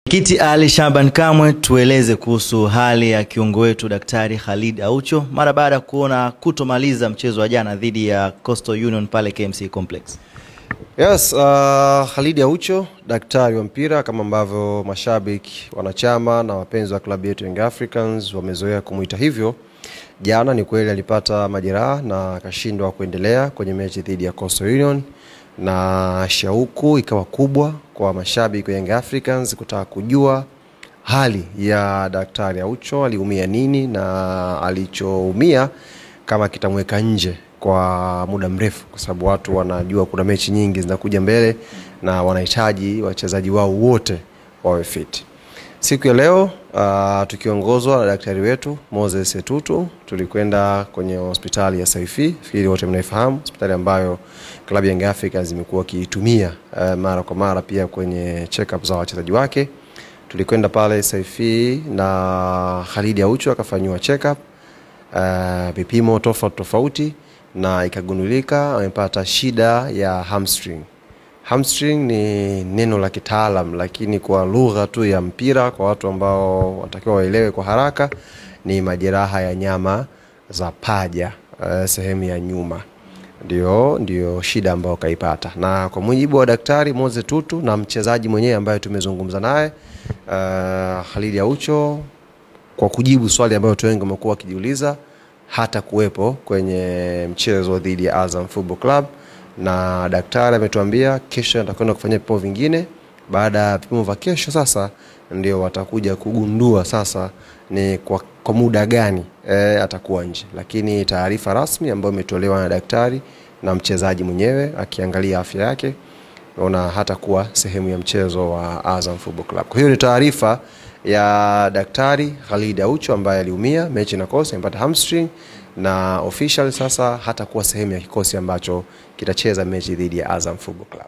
Kiti Ali Shaban Kamwe, tueleze kuhusu hali ya kiungo wetu Daktari Khalid Aucho mara baada ya kuona kutomaliza mchezo wa jana dhidi ya Coastal Union pale KMC Complex. Yes, Khalid Aucho, daktari wa mpira kama ambavyo mashabiki, wanachama na wapenzi wa klabu yetu Young Africans wamezoea kumuita hivyo. Jana ni kweli alipata majeraha na akashindwa kuendelea kwenye mechi dhidi ya Coastal Union, na shauku ikawa kubwa kwa mashabiki wa Young Africans kutaka kujua hali ya Daktari Aucho, aliumia nini na alichoumia kama kitamweka nje kwa muda mrefu, kwa sababu watu wanajua kuna mechi nyingi zinakuja mbele na wanahitaji wachezaji wao wote wawe fit. Siku ya leo tukiongozwa na daktari wetu Moses Etutu, tulikwenda kwenye hospitali ya Saifi. Fikiri wote mnaifahamu hospitali ambayo klabu ya Young Africans imekuwa kiitumia mara kwa mara pia kwenye check-up za wachezaji wake. Tulikwenda pale Saifi na Khalid Aucho akafanywa check-up, vipimo tofauti, na ikagundulika amepata shida ya hamstring. Hamstring ni neno la kitaalam, lakini kwa lugha tu ya mpira kwa watu ambao watakiwa waelewe kwa haraka, ni majeraha ya nyama za paja, sehemu ya nyuma. Ndio shida ambayo kaipata. Na kwa mujibu wa daktari Moses Etutu na mchezaji mwenyewe ambaye tumezungumza naye, Khalid Aucho, kwa kujibu swali ambayo watu wengi wamekuwa wakijiuliza, hata kuwepo kwenye mchezo dhidi ya Azam Football Club, na daktari ametuambia kesho atakwenda kufanya vipimo vingine. Baada ya vipimo vya kesho sasa ndio watakuja kugundua sasa ni kwa muda gani atakuwa nje. Lakini taarifa rasmi ambayo imetolewa na daktari na mchezaji mwenyewe akiangalia afya yake, ona hata kuwa sehemu ya mchezo wa Azam Football Club. Kwa hiyo ni taarifa ya daktari Khalid Aucho ambaye aliumia mechi na kosi, amepata hamstring, na official sasa hata kuwa sehemu ya kikosi ambacho kitacheza mechi dhidi ya Azam Football Club.